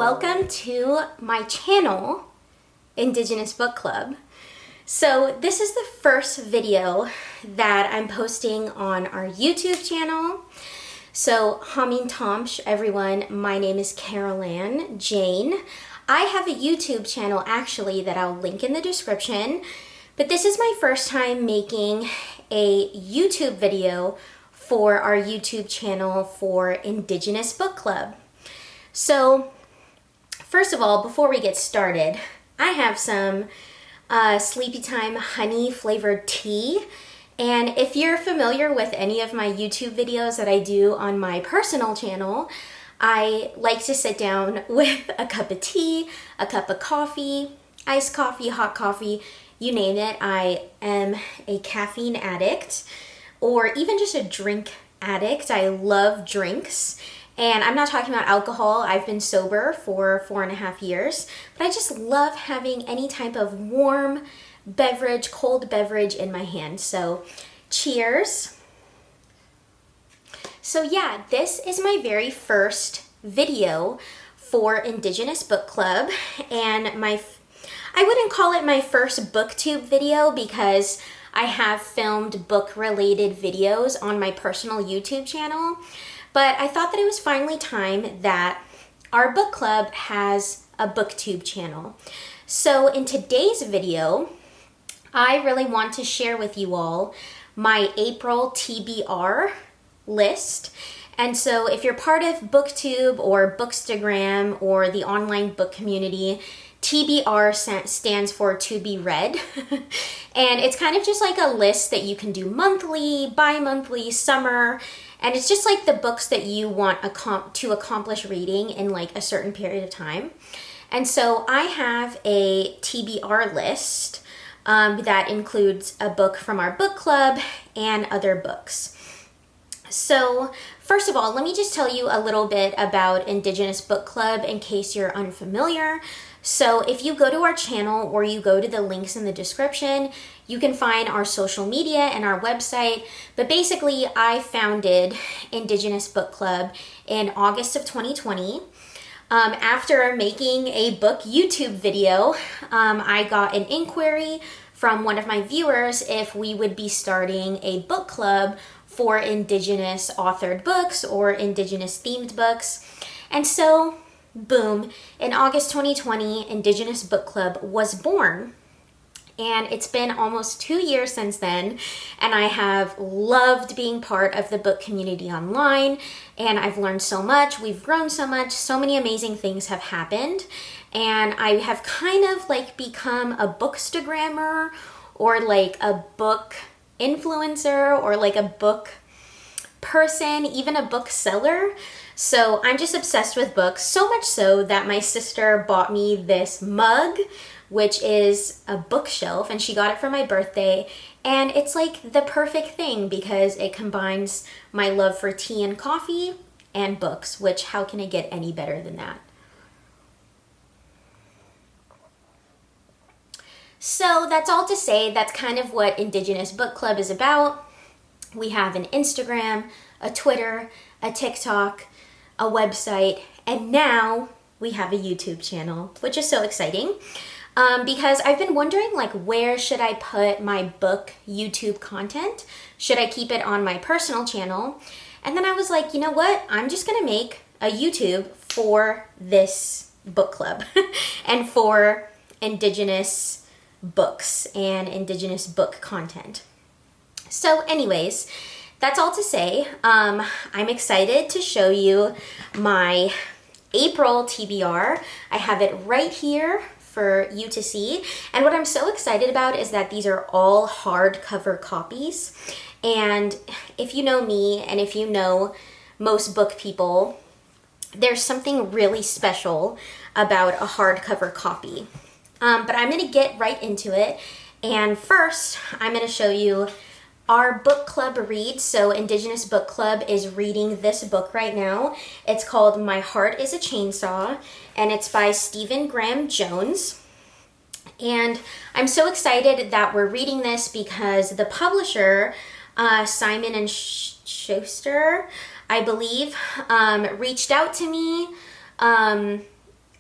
welcome to my channel, Indigenous Book Club. So this is the first video that I'm posting on our YouTube channel. So Hamiintamc, everyone, my name is Carolann Jane. I have a YouTube channel actually that I'll link in the description, but this is my first time making a YouTube video for our YouTube channel for Indigenous Book Club. So first of all, before we get started, I have some Sleepy Time honey flavored tea. And if you're familiar with any of my YouTube videos that I do on my personal channel, I like to sit down with a cup of tea, a cup of coffee, iced coffee, hot coffee, you name it. I am a caffeine addict, or even just a drink addict. I love drinks. And I'm not talking about alcohol. I've been sober for 4.5 years, but I just love having any type of warm beverage, cold beverage in my hand. So cheers. So yeah, this is my very first video for Indigenous Book Club, and I wouldn't call it my first booktube video because I have filmed book-related videos on my personal YouTube channel, but I thought that it was finally time that our book club has a booktube channel. So in today's video, I really want to share with you all my April TBR list. And so if you're part of BookTube or Bookstagram or the online book community, TBR stands for to be read. And it's kind of just like a list that you can do monthly, bi-monthly, summer, and it's just like the books that you want to accomplish reading in like a certain period of time. And so I have a TBR list that includes a book from our book club and other books. So first of all, let me just tell you a little bit about Indigenous Book Club in case you're unfamiliar. So if you go to our channel or you go to the links in the description, you can find our social media and our website. But basically, I founded Indigenous Book Club in August of 2020. After making a book YouTube video, I got an inquiry from one of my viewers if we would be starting a book club for Indigenous authored books or Indigenous themed books. And so, boom, in August 2020, Indigenous Book Club was born. And it's been almost 2 years since then, and I have loved being part of the book community online, and I've learned so much, we've grown so much, so many amazing things have happened, and I have kind of like become a bookstagrammer, or like a book influencer, or like a book person, even a bookseller. So I'm just obsessed with books, so much so that my sister bought me this mug, which is a bookshelf, and she got it for my birthday, and it's like the perfect thing because it combines my love for tea and coffee and books, which how can it get any better than that? So that's all to say, that's kind of what Indigenous Book Club is about. We have an Instagram, a Twitter, a TikTok, a website, and now we have a YouTube channel, which is so exciting. Because I've been wondering, like, where should I put my book YouTube content? Should I keep it on my personal channel? And then I was like, you know what? I'm just gonna make a YouTube for this book club and for Indigenous books and Indigenous book content. So anyways, that's all to say. I'm excited to show you my April TBR. I have it right here for you to see. And what I'm so excited about is that these are all hardcover copies. And if you know me, and if you know most book people, there's something really special about a hardcover copy. But I'm gonna get right into it. And first, I'm gonna show you our book club read. So Indigenous Book Club is reading this book right now. It's called My Heart is a Chainsaw, and it's by Stephen Graham Jones. And I'm so excited that we're reading this because the publisher, Simon & Schuster, I believe, reached out to me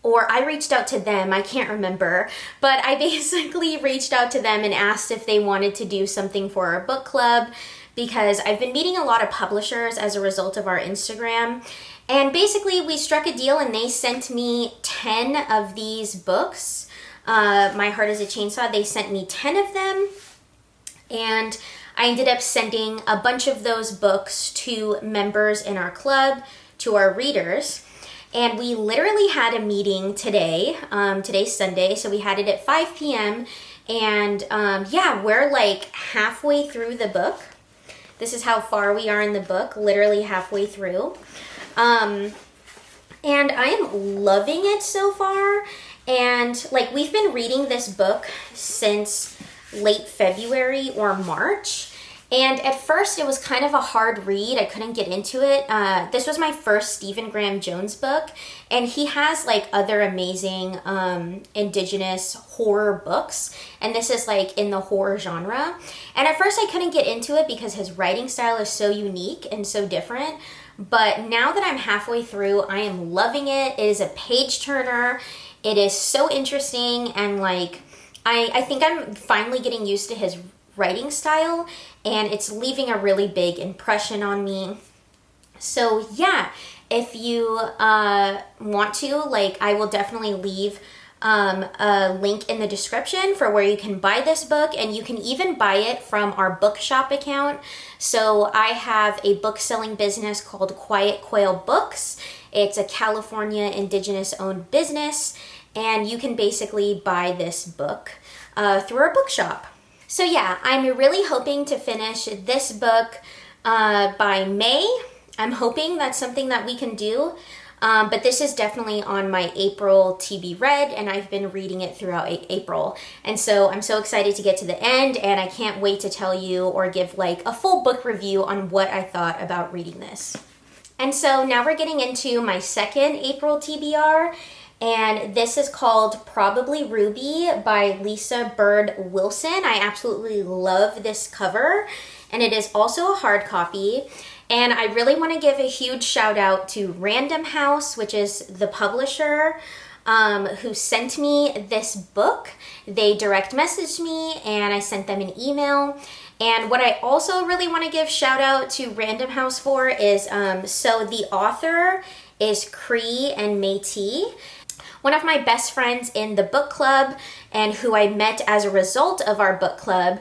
or I reached out to them, I can't remember, but I basically reached out to them and asked if they wanted to do something for our book club, because I've been meeting a lot of publishers as a result of our Instagram. And basically we struck a deal and they sent me 10 of these books. My Heart is a Chainsaw, they sent me 10 of them. And I ended up sending a bunch of those books to members in our club, to our readers. And we literally had a meeting today. Today's Sunday, so we had it at 5 p.m. And yeah, we're like halfway through the book. This is how far we are in the book, literally halfway through. And I am loving it so far. And like, we've been reading this book since late February or March. And at first it was kind of a hard read. I couldn't get into it. This was my first Stephen Graham Jones book, and he has like other amazing Indigenous horror books, and this is like in the horror genre. And at first I couldn't get into it because his writing style is so unique and so different. But now that I'm halfway through, I am loving it. It is a page turner. It is so interesting, and like I think I'm finally getting used to his writing style, and it's leaving a really big impression on me. So yeah, if you want to, like, I will definitely leave a link in the description for where you can buy this book, and you can even buy it from our bookshop account. So I have a book selling business called Quiet Quail Books. It's a California Indigenous owned business, and you can basically buy this book through our bookshop. So yeah, I'm really hoping to finish this book by May. I'm hoping that's something that we can do. But this is definitely on my April TB read, and I've been reading it throughout April. And so I'm so excited to get to the end, and I can't wait to tell you or give like a full book review on what I thought about reading this. And so now we're getting into my second April TBR. And this is called Probably Ruby by Lisa Bird Wilson. I absolutely love this cover, and it is also a hard copy. And I really want to give a huge shout out to Random House, which is the publisher who sent me this book. They direct messaged me and I sent them an email. And what I also really want to give shout out to Random House for is, so the author is Cree and Métis. One of my best friends in the book club, and who I met as a result of our book club,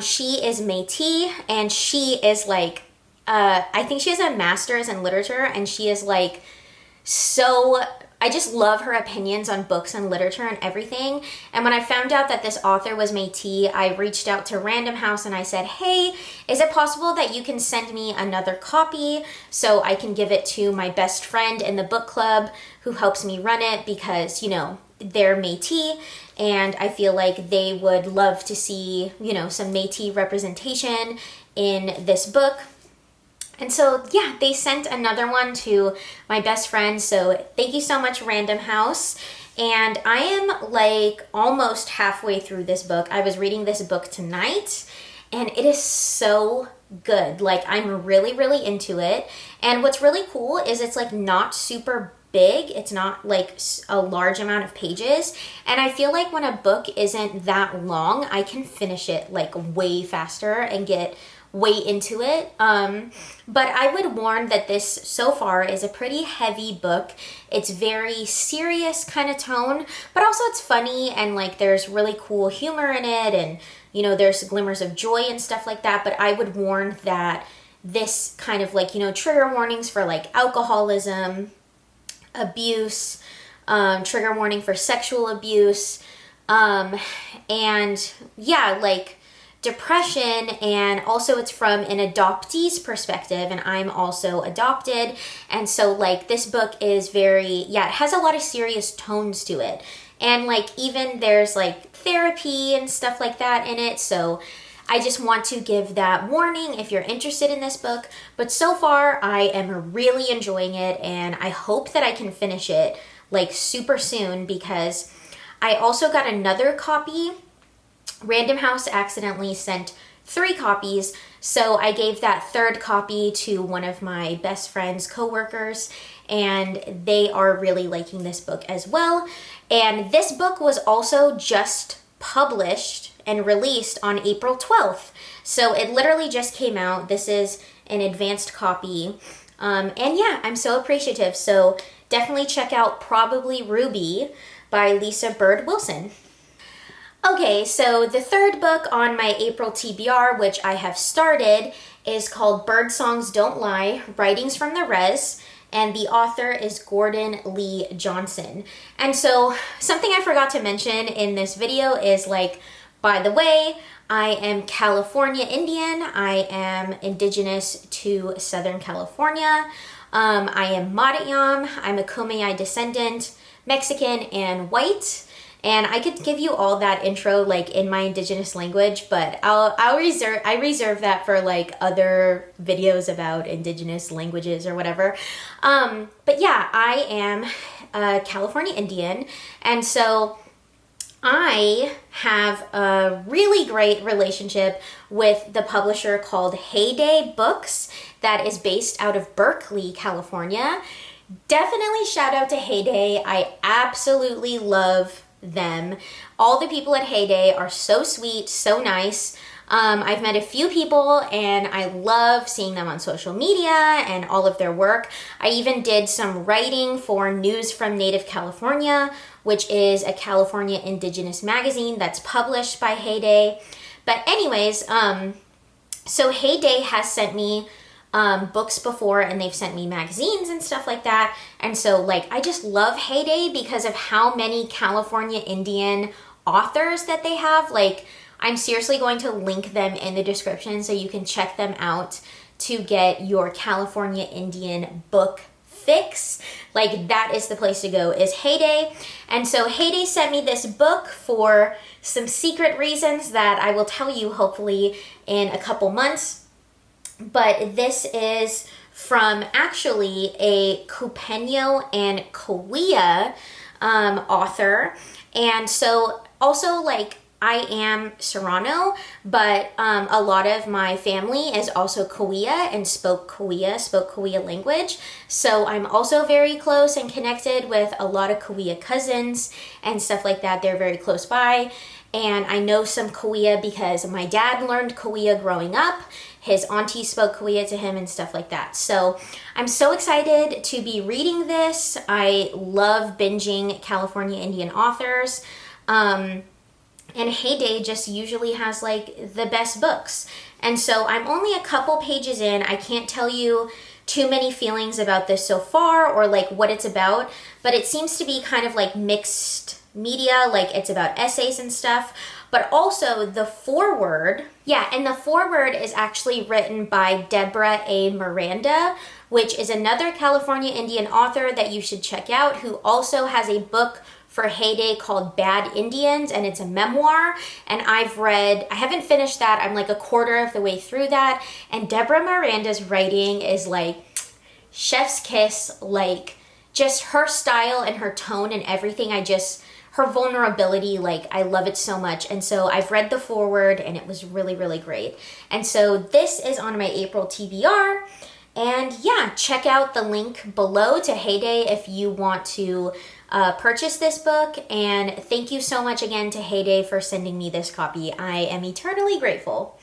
she is Métis, and she is like, I think she has a master's in literature, and she is like so, I just love her opinions on books and literature and everything. And when I found out that this author was Métis, I reached out to Random House and I said, hey, is it possible that you can send me another copy so I can give it to my best friend in the book club who helps me run it, because, you know, they're Métis, and I feel like they would love to see, you know, some Métis representation in this book. And so, yeah, they sent another one to my best friend. So thank you so much, Random House. And I am like almost halfway through this book. I was reading this book tonight, and it is so good. Like, I'm really, really into it. And what's really cool is it's like not super big. It's not like a large amount of pages. And I feel like when a book isn't that long, I can finish it like way faster and get way into it. But I would warn that this so far is a pretty heavy book. It's very serious kind of tone, but also it's funny, and like there's really cool humor in it, and you know, there's glimmers of joy and stuff like that. But I would warn that this kind of like, you know, trigger warnings for like alcoholism, abuse, trigger warning for sexual abuse, and yeah, like depression. And also it's from an adoptee's perspective, and I'm also adopted. And so like this book is very, yeah, it has a lot of serious tones to it. And like even there's like therapy and stuff like that in it. So I just want to give that warning if you're interested in this book. But so far I am really enjoying it, and I hope that I can finish it like super soon, because I also got another copy. Random House accidentally sent 3 copies. So I gave that 3rd copy to one of my best friend's coworkers, and they are really liking this book as well. And this book was also just published and released on April 12th. So it literally just came out. This is an advanced copy. And yeah, I'm so appreciative. So definitely check out Probably Ruby by Lisa Bird Wilson. Okay, so the 3rd book on my April TBR, which I have started, is called Bird Songs Don't Lie, Writings from the Res, and the author is Gordon Lee Johnson. And so something I forgot to mention in this video is like, by the way, I am California Indian. I am indigenous to Southern California. I am Maara'yam. I'm a Kumeyaay descendant, Mexican and white. And I could give you all that intro like in my indigenous language, but I reserve that for like other videos about indigenous languages or whatever. But yeah, I am a California Indian, and so I have a really great relationship with the publisher called Heyday Books that is based out of Berkeley, California. Definitely shout out to Heyday. I absolutely love them. All the people at Heyday are so sweet, so nice. I've met a few people and I love seeing them on social media and all of their work. I even did some writing for News from Native California, which is a California Indigenous magazine that's published by Heyday. But anyways, so Heyday has sent me books before, and they've sent me magazines and stuff like that. And so like I just love Heyday because of how many California Indian authors that they have. Like I'm seriously going to link them in the description so you can check them out to get your California Indian book fix. Like that is the place to go, is Heyday. And so Heyday sent me this book for some secret reasons that I will tell you hopefully in a couple months. But this is from actually a Kupeño and Cahuilla author. And so also like I am Serrano, but a lot of my family is also Cahuilla and spoke Cahuilla language. So I'm also very close and connected with a lot of Cahuilla cousins and stuff like that. They're very close by. And I know some Cahuilla because my dad learned Cahuilla growing up. His auntie spoke Cahuilla to him and stuff like that. So I'm so excited to be reading this. I love binging California Indian authors. And Heyday just usually has like the best books. And so I'm only a couple pages in. I can't tell you too many feelings about this so far or like what it's about, but it seems to be kind of like mixed media, like it's about essays and stuff, but also the foreword. Yeah, and the foreword is actually written by Deborah A. Miranda, which is another California Indian author that you should check out, who also has a book for Heyday called Bad Indians, and it's a memoir. And I haven't finished that. I'm like a quarter of the way through that. And Deborah Miranda's writing is like chef's kiss, like just her style and her tone and everything. Her vulnerability, like I love it so much. And so I've read the foreword and it was really, really great. And so this is on my April TBR. And yeah, check out the link below to Heyday if you want to purchase this book. And thank you so much again to Heyday for sending me this copy. I am eternally grateful.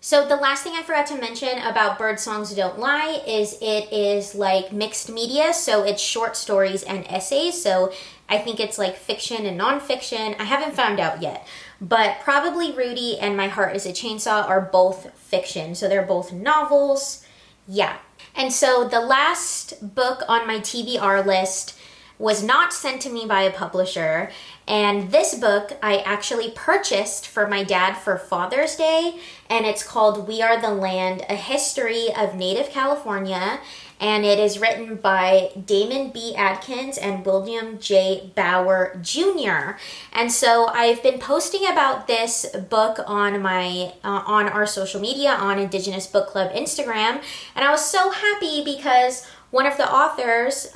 So the last thing I forgot to mention about Bird Songs Don't Lie is it is like mixed media. So it's short stories and essays. So I think it's like fiction and nonfiction. I haven't found out yet. But Probably Rudy and My Heart is a Chainsaw are both fiction. So they're both novels. Yeah. And so the last book on my TBR list was not sent to me by a publisher. And this book I actually purchased for my dad for Father's Day. And it's called We Are the Land, A History of Native California. And it is written by Damon B. Atkins and William J. Bauer Jr. And so I've been posting about this book on our social media, on Indigenous Book Club Instagram. And I was so happy because one of the authors,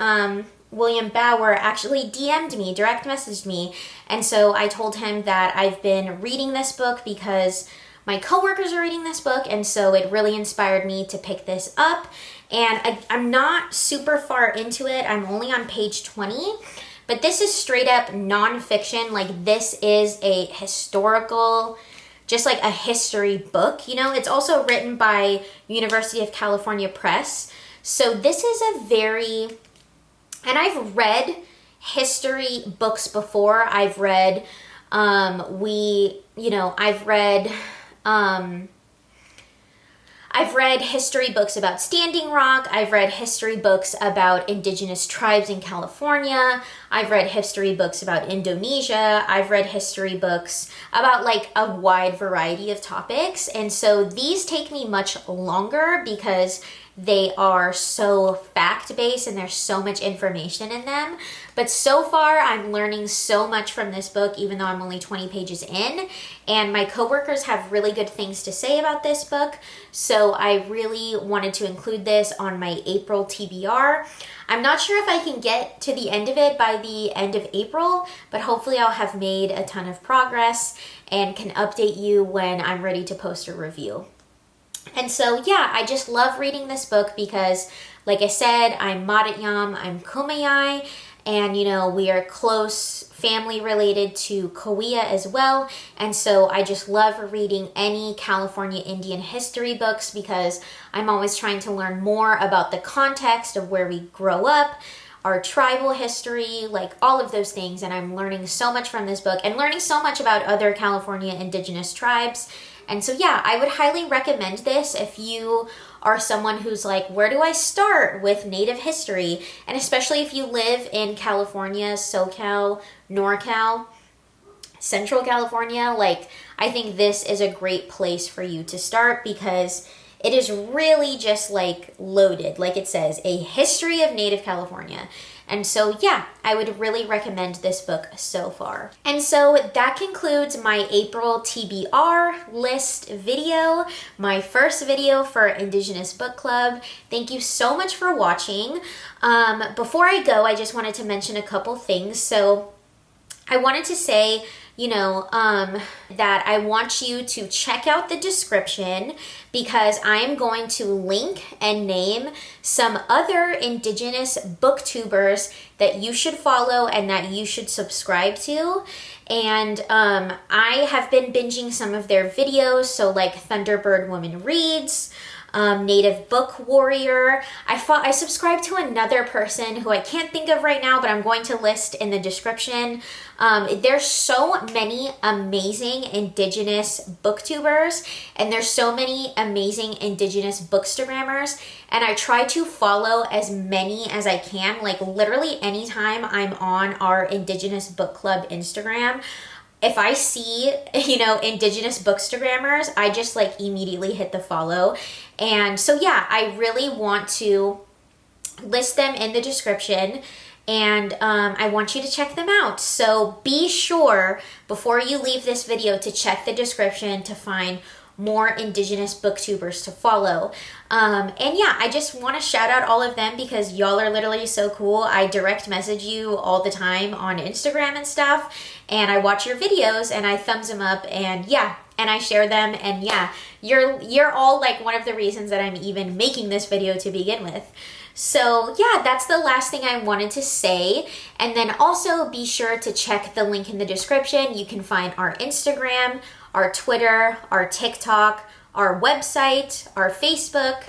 William Bauer, actually DM'd me, direct messaged me. And so I told him that I've been reading this book because my coworkers are reading this book, and so it really inspired me to pick this up. And I'm not super far into it. I'm only on page 20, but this is straight up nonfiction. Like, this is a historical, just like a history book, you know. It's also written by University of California Press. So this is a very, and I've read history books before. I've read, I've read history books about Standing Rock. I've read history books about indigenous tribes in California. I've read history books about Indonesia. I've read history books about like a wide variety of topics. And so these take me much longer because they are so fact-based and there's so much information in them. But so far, I'm learning so much from this book, even though I'm only 20 pages in. And my coworkers have really good things to say about this book. So I really wanted to include this on my April TBR. I'm not sure if I can get to the end of it by the end of April, but hopefully I'll have made a ton of progress and can update you when I'm ready to post a review. And so, yeah, I just love reading this book because, like I said, I'm Maara'yam, I'm Kumeyaay, and, you know, we are close family related to Kauai as well. And so I just love reading any California Indian history books because I'm always trying to learn more about the context of where we grow up, our tribal history, like all of those things. And I'm learning so much from this book and learning so much about other California indigenous tribes. And so, yeah, I would highly recommend this if you are someone who's like, where do I start with Native history? And especially if you live in California, SoCal, NorCal, Central California, like, I think this is a great place for you to start because it is really just like loaded, like it says, a history of Native California. And so, yeah, I would really recommend this book so far. And so that concludes my April TBR list video, my first video for Indigenous Book Club. Thank you so much for watching. Before I go, I just wanted to mention a couple things. So I wanted to say, you know, that I want you to check out the description because I am going to link and name some other Indigenous booktubers that you should follow and that you should subscribe to. And I have been binging some of their videos, so like Thunderbird Woman Reads, Native Book Warrior. I subscribe to another person who I can't think of right now, but I'm going to list in the description. There's so many amazing Indigenous booktubers, and there's so many amazing Indigenous bookstagrammers, and I try to follow as many as I can. Like literally anytime I'm on our Indigenous Book Club Instagram, if I see, you know, Indigenous bookstagrammers, I just like immediately hit the follow. And so, yeah, I really want to list them in the description and I want you to check them out. So be sure before you leave this video to check the description to find more Indigenous booktubers to follow. And yeah, I just want to shout out all of them because y'all are literally so cool. I direct message you all the time on Instagram and stuff, and I watch your videos and I thumbs them up, and yeah, and I share them, and yeah, you're all like one of the reasons that I'm even making this video to begin with. So yeah, that's the last thing I wanted to say. And then also be sure to check the link in the description. You can find our Instagram, our Twitter, our TikTok, our website, our Facebook,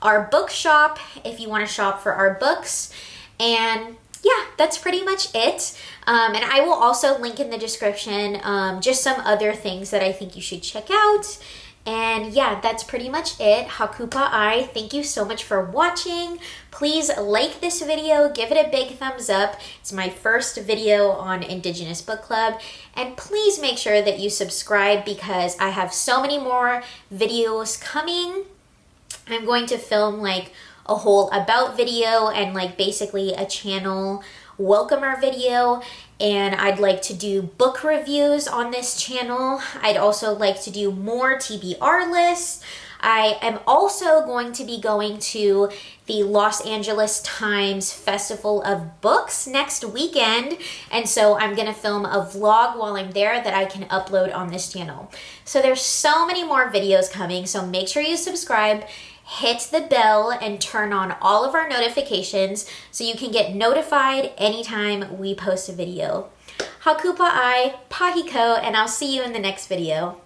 our bookshop if you want to shop for our books. And yeah, that's pretty much it. And I will also link in the description just some other things that I think you should check out. And yeah, that's pretty much it. Hakupa'ai, thank you so much for watching. Please like this video, give it a big thumbs up. It's my first video on Indigenous Book Club. And please make sure that you subscribe because I have so many more videos coming. I'm going to film like a whole about video and like basically a channel welcomer video, and I'd like to do book reviews on this channel. I'd also like to do more TBR lists. I am also going to be going to the Los Angeles Times Festival of Books next weekend, and so I'm gonna film a vlog while I'm there that I can upload on this channel. So there's so many more videos coming, so make sure you subscribe, hit the bell, and turn on all of our notifications so you can get notified anytime we post a video. Hakupa ai, pahiko, and I'll see you in the next video.